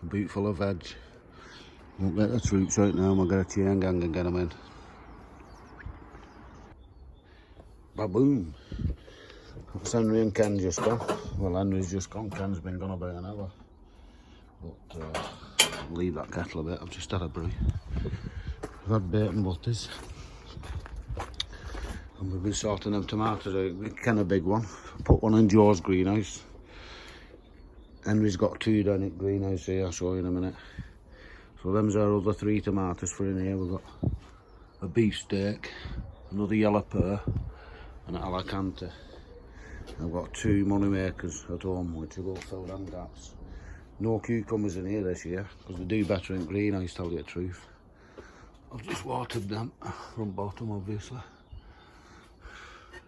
A boot full of veg. Won't let the troops out now, we'll get a chain gang and get them in. Ba-boom! That's Henry and Ken just gone. Well, Henry's just gone, Ken's been gone about an hour. But I'll leave that kettle a bit, I've just had a brew. I've had bacon butties. And we've been sorting them tomatoes out. Ken a big one. Put one in Joe's greenhouse. Henry's got two down at greenhouse here, I'll show you in a minute. So them's our other 3 tomatoes for in here. We've got a beefsteak, another yellow pear, and an Alicante. I've got 2 money makers at home, which will go fill them gaps. No cucumbers in here this year, because they do better in greenhouse, tell you the truth. I've just watered them from bottom, obviously.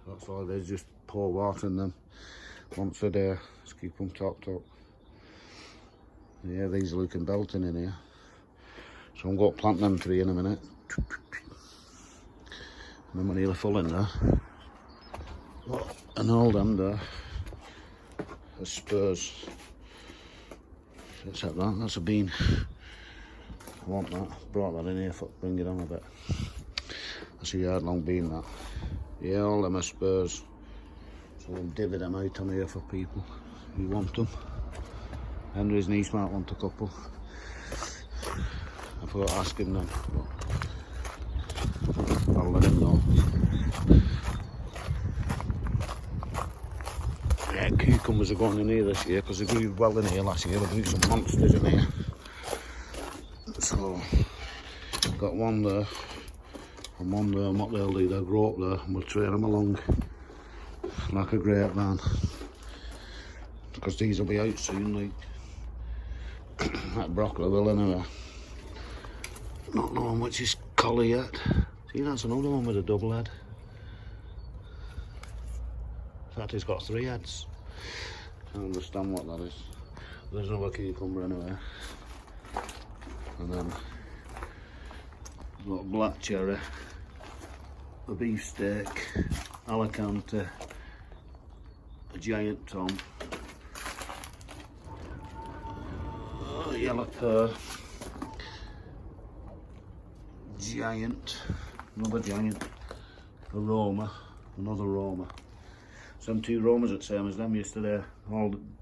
That's all it is, just pour water in them once a day, just keep them topped up. Yeah, these are looking belting in here. So I'm going to plant them 3 in a minute. And then we're nearly full in there. And all them there are spurs. Except that's a bean. I want that. Brought that in here, bring it on a bit. That's a yard long bean, that. Yeah, all them are spurs. So we'll divvy them out on here for people who want them. Henry's niece might want a couple. I forgot to ask him then, but I'll let him know. Yeah, cucumbers are going in here this year because they grew well in here last year. We grew some monsters in here. So, got one there and one there, and what they'll do, they'll grow up there and we'll train them along like a grapevine. Because these will be out soon, like that broccoli will anyway. Not knowing which is collie yet. See, that's another one with a double head. In fact, he's got 3 heads. I don't understand what that is. There's another cucumber anyway. And then we've got black cherry, a beefsteak, Alicante, a giant tom, a yellow pear, giant, another giant, a Roma, another Roma. Some 2 Romas are the same as them yesterday,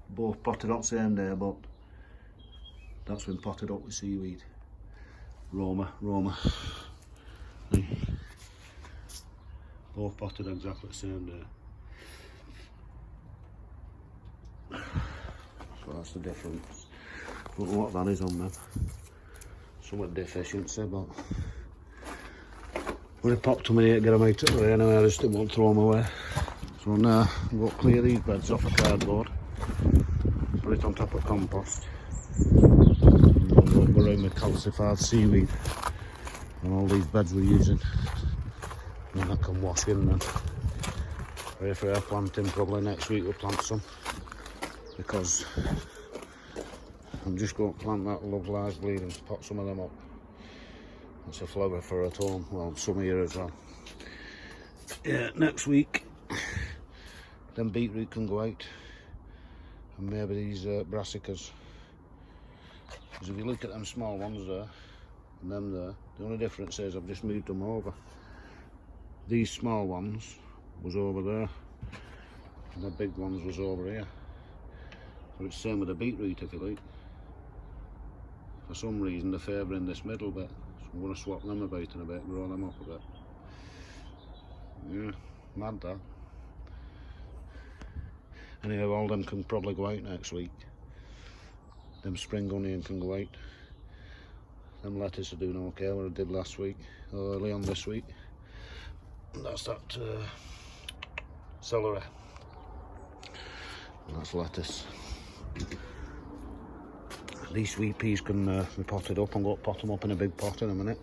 both potted up same day, but that's been potted up with seaweed. Roma. Both potted exactly the same day. So that's the difference. Don't know what that is on them. Somewhat deficiency, but when I popped them in here to get them out of the way anyway, I just didn't want to throw them away. So now I'm going to clear these beds off a cardboard, put it on top of compost, and we'll go around with calcified seaweed on all these beds we're using, and then I can wash in then. Ready for our planting, probably next week we'll plant some, because I'm just going to plant that love lies bleeding, pot some of them up. That's a flower for at home, well some here as well. Yeah, next week then beetroot can go out, and maybe these brassicas. Because if you look at them small ones there, and them there, the only difference is I've just moved them over. These small ones was over there, and the big ones was over here. So it's the same with the beetroot if you like. For some reason they're favouring this middle bit, so I'm going to swap them about in a bit, grow them up a bit. Yeah, mad that. Anyway, all them can probably go out next week. Them spring onion can go out. Them lettuce are doing okay, what I did last week, early on this week. And that's that celery. And that's lettuce. These sweet peas can be potted up. I'm going to pot them up in a big pot in a minute.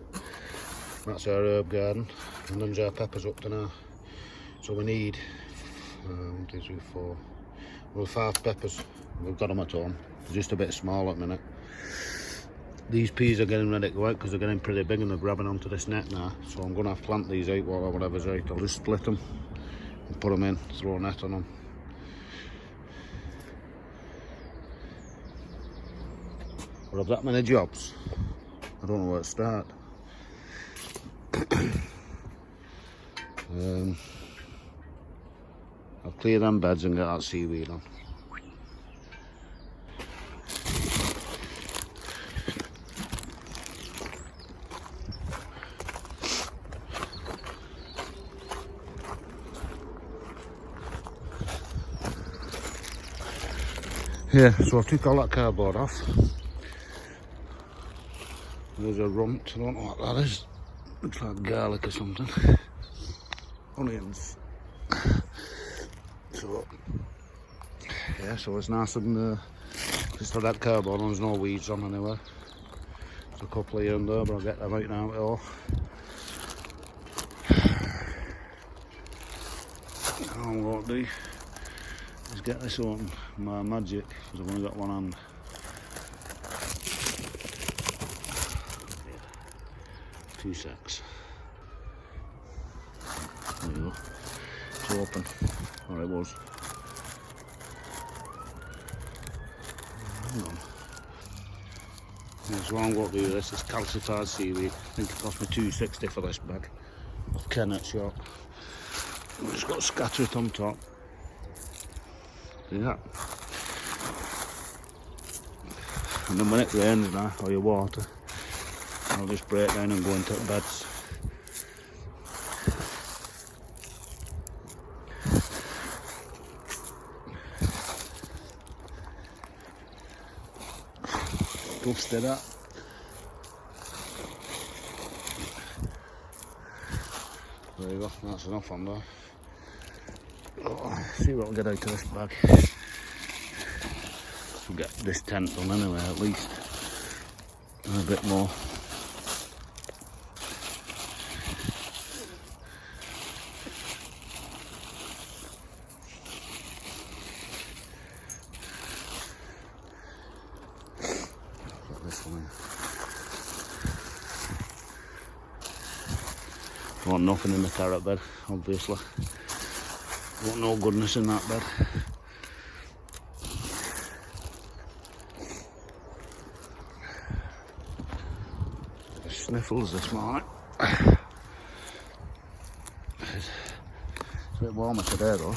That's our herb garden, and them's our peppers up to now. So we need 1, 2, 3, 4. Well, 5 peppers. We've got them at home. They're just a bit small at the minute. These peas are getting ready to go out because they're getting pretty big and they're grabbing onto this net now. So I'm going to have to plant these out while whatever's out. I'll just split them and put them in, throw a net on them. But I've that many jobs, I don't know where to start. I'll clear them beds and get that seaweed on. Yeah, so I took all that cardboard off. There's a rump, I don't know what that is. Looks like garlic or something. Onions. So, yeah, so it's nice and just had that cardboard on, there's no weeds on anywhere. There's a couple here and there, but I'll get them out now. All I'm going to do is get this on my magic, because I've only got one hand. Two secs. There you go. It's open. Or it was. Hang on. Yeah, so I'm going to do this. It's calcified seaweed. I think it cost me $2.60 for this bag. Of Kennet shop. I've just got to scatter it on top. See that? And then when it rains now, or your water, I'll just break down and go into the beds. Dusty that. There you go, that's enough on there. Oh, see what I'll get out of this bag. We'll get this tent done anyway, at least. And a bit more. Put this one in. Want nothing in the carrot bed, obviously. Want no goodness in that bed. Sniffles this morning. It's a bit warmer today though.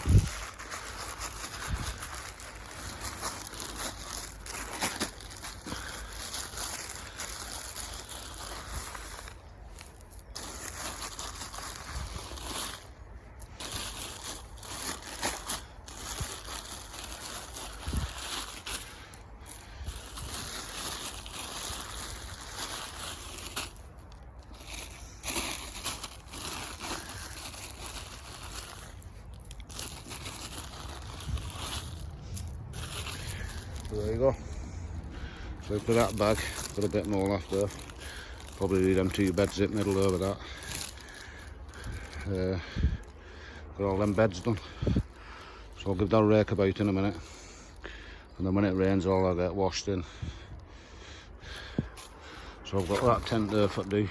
There you go. So for that bag, got a bit more left there. Probably need them two beds in the middle over that. Got all them beds done. So I'll give that a rake about in a minute. And then when it rains, all I'll get washed in. So I've got that tent there for to do.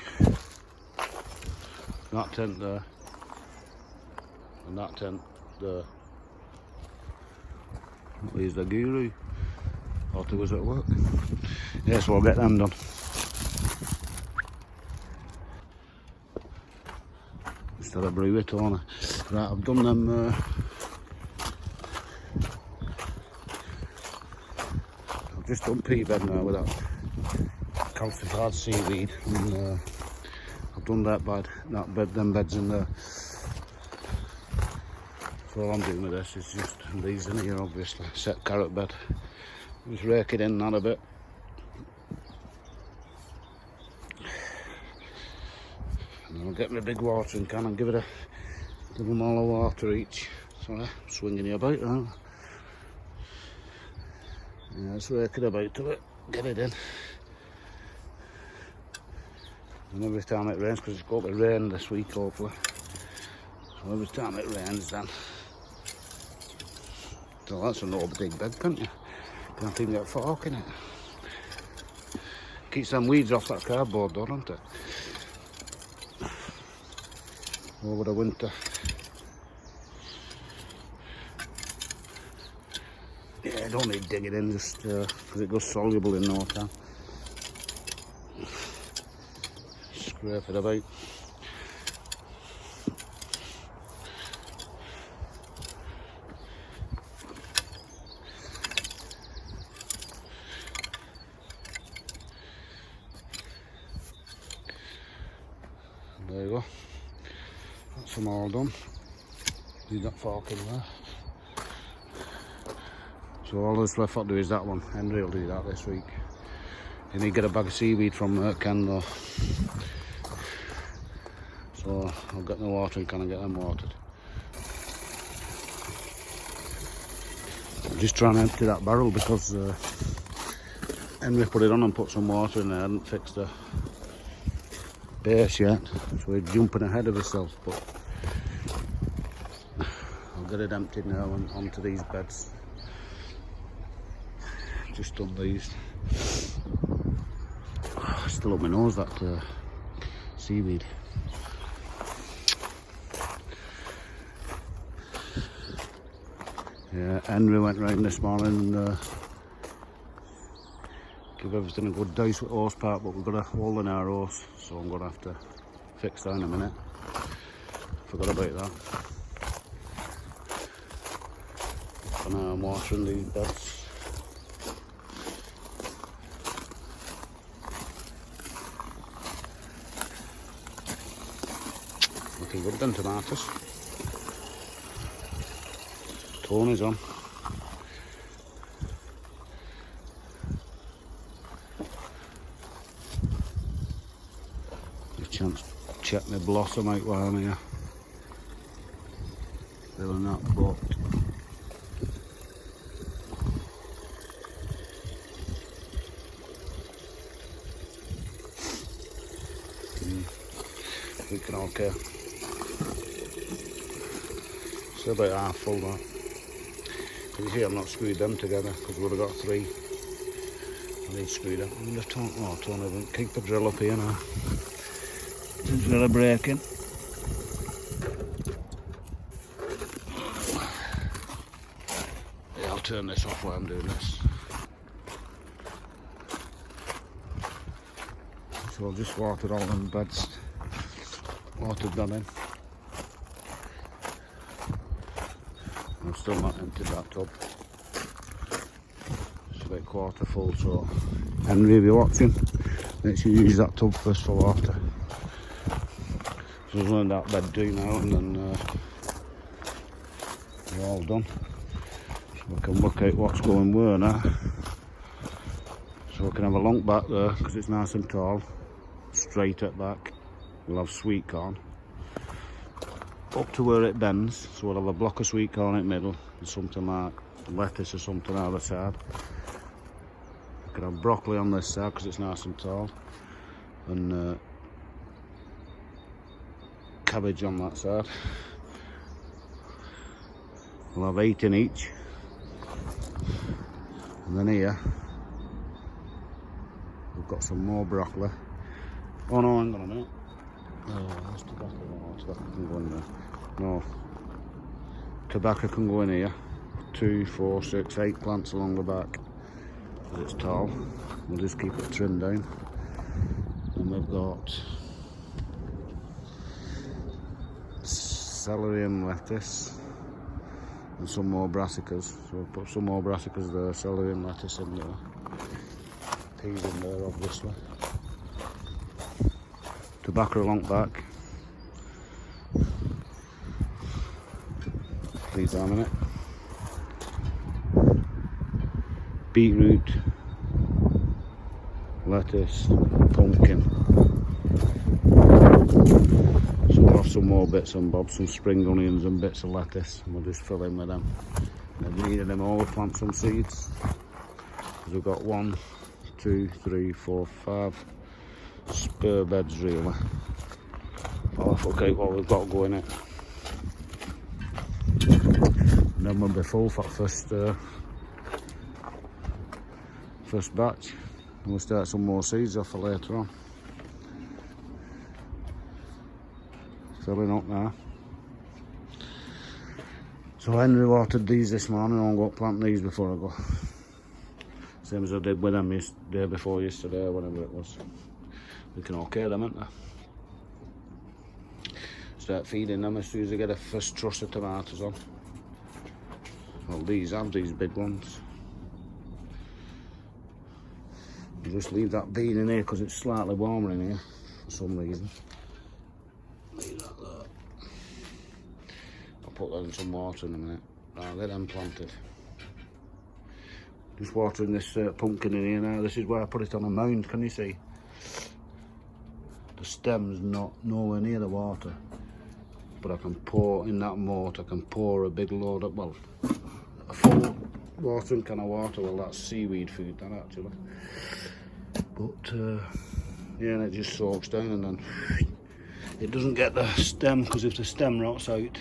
That tent there. And that tent there. Here's the guru. Thought he was at work. Yeah, so I'll get them done. Instead of brew it on. Right, I've done them. I've just done pea bed now with that calcified seaweed. And I've done that bed, them beds in there. So all I'm doing with this is just these in here, obviously. Set carrot bed. Just rake it in that a bit. And then I'll get my big watering can and give them all a water each. Sorry, I'm swinging you about, aren't I? Yeah, let's rake it about to it, get it in. And every time it rains, because it's going to rain this week hopefully. So every time it rains then. So that's a no big bed, can't you? Can't even get a fork in it. Keeps them weeds off that cardboard though, doesn't it? Over the winter. Yeah, don't need digging in, just because it goes soluble in no time. Great for the bite. There you go. That's them all done. Leave that fork in there. So all that's left to do is that one. Henry will do that this week. You need to get a bag of seaweed from Ken though. So I'll get the watering can and get them watered. I'm just trying to empty that barrel because Henry put it on and put some water in there. I hadn't fixed the base yet, so we're jumping ahead of ourselves, but I'll get it emptied now and onto these beds. Just done these. Still up my nose, that seaweed. Yeah, Henry went round this morning and give everything a good dice with hose part, but we've got a hole in our hose, so I'm going to have to fix that in a minute. Forgot about that. And now I'm watering these beds. Looking good then, tomatoes. Tony's on. Give a chance to check my blossom out while I'm here. Filling that butt. Looking okay. Still about half full now. You see I've not screwed them together because we've got 3. I need screwed up. I'm just Tony, keep the drill up here now. It's really breaking. Yeah, I'll turn this off while I'm doing this. So I'll just water all them beds. Watered them in. I've still not emptied that tub. It's about quarter full, so Henry, if you're watching, make sure you use that tub first for water. So I've learned that bed doing now, and then we're all done. So we can work out what's going where now. So we can have a lunk back there, because it's nice and tall, straight at back. We'll have sweet corn. Up to where it bends, so we'll have a block of sweet corn in the middle and something like lettuce or something on the other side. We can have broccoli on this side because it's nice and tall, and cabbage on that side. We'll have 8 in each, and then here we've got some more broccoli. Oh no, hang on a minute. Oh, that's tobacco. Oh, tobacco can go in there. No, tobacco can go in here. 2, 4, 6, 8 plants along the back. Because it's tall. We'll just keep it trimmed down. And we've got celery and lettuce. And some more brassicas. So we'll put some more brassicas there, celery and lettuce in there. Peas in there, obviously. Tobacco along back. Leave that a minute. Beetroot, lettuce, pumpkin. So we'll have some more bits and bobs, some spring onions and bits of lettuce, and we'll just fill in with them. And if we needed them all, we'll plant some seeds. Because we've got 1, 2, 3, 4, 5 spare beds really. I'll have to look at what we've got going in it. And then we'll be full for first batch. And we'll start some more seeds off for later on. Filling up now. So Henry watered these this morning. I'll go plant these before I go. Same as I did with them day before yesterday or whatever it was. We can okay them, ain't they? Start feeding them as soon as I get a first truss of tomatoes on. Well, these big ones. You just leave that bean in here because it's slightly warmer in here for some reason. Leave that there. I'll put that in some water in a minute. I'll get them planted. Just watering this pumpkin in here now. This is where I put it on a mound, can you see? The stem's not nowhere near the water. But I can pour in that moat, I can pour a big load of, well, a full watering can of water. Well, that's seaweed food, that actually. But, yeah, and it just soaks down and then it doesn't get the stem, because if the stem rots out,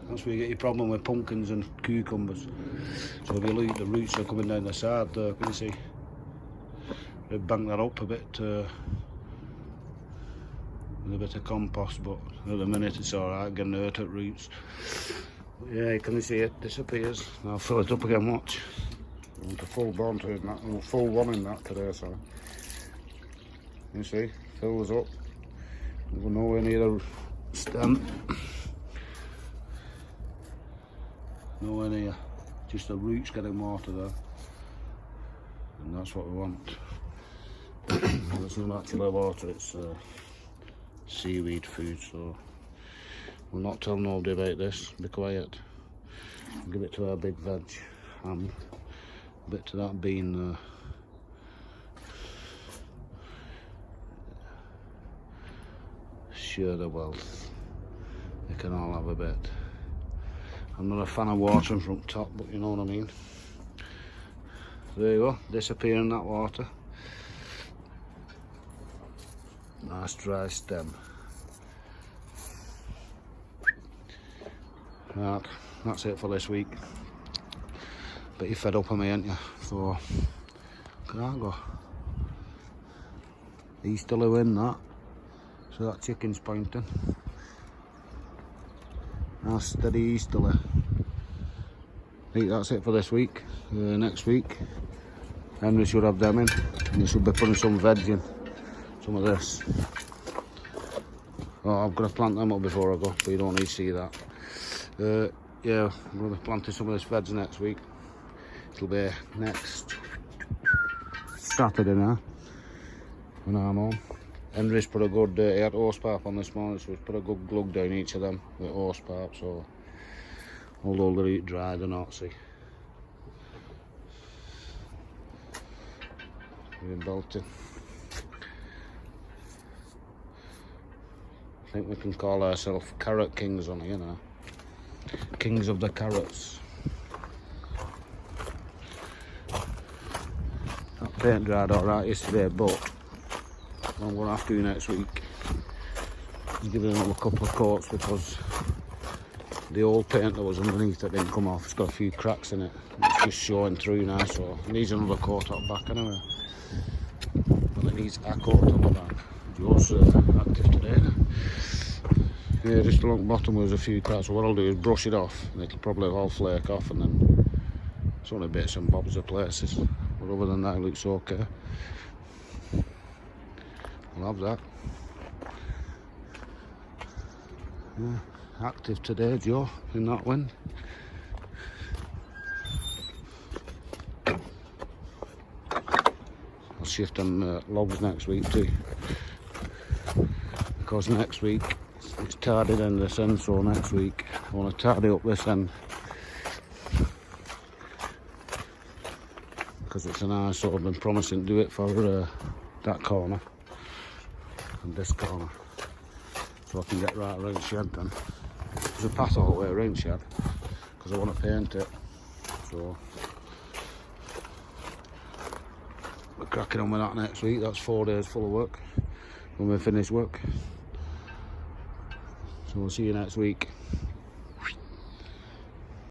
that's where you get your problem with pumpkins and cucumbers. So if you look, the roots are coming down the side there, can you see? They bank that up a bit with a bit of compost, but at the minute it's alright, getting hurt at roots. But yeah, can you see it disappears? I'll fill it up again, watch. I want a full one in that, full one in that today, so. You see, fills up. We're nowhere near the stem. Nowhere near. Just the roots getting water there. And that's what we want. It's not actually water, it's seaweed food, so we'll not tell nobody about this. Be quiet. We'll give it to our big veg and a bit to that bean there. Share the wealth. They can all have a bit. I'm not a fan of watering from top, but you know what I mean. There you go, disappear in that water. Nice dry stem. Right, that's it for this week. But you're fed up of me, ain't you? So, can I go? Easterly in that. So that chicken's pointing. Nice steady easterly. I think that's it for this week. Next week, Henry should have them in. And he should be putting some veg in. Some of this. Oh, I've got to plant them up before I go, but you don't need to see that. Yeah, I'm going to be planting some of this veg next week. It'll be next Saturday now, when I'm home. Henry's put a good, he had hose pipe on this morning, so he's put a good glug down each of them with hose pipe, so although they're dry, they're not, see. We're belting. I think we can call ourselves carrot kings on here now. Kings of the carrots. That paint dried alright yesterday, but what I'm going to have to do next week is give it another couple of coats, because the old paint that was underneath that didn't come off. It's got a few cracks in it. It's just showing through now, so it needs another coat on the back anyway. Well, it needs a coat on the back. Joe's active today. Yeah, just along the bottom was a few cracks. So what I'll do is brush it off, and it'll probably all flake off, and then it's only bits and bobs of places. But other than that, it looks okay. I'll have that. Yeah, active today, Joe, in that wind. I'll shift them logs next week too, because next week it's tidied in this end, so next week I want to tidy up this end, because it's an eyesore. I've been promising to do it for that corner and this corner, so I can get right around shed then. There's a path all the way around shed, because I want to paint it, so we're cracking on with that next week. That's 4 days full of work when we finish work. So we'll see you next week.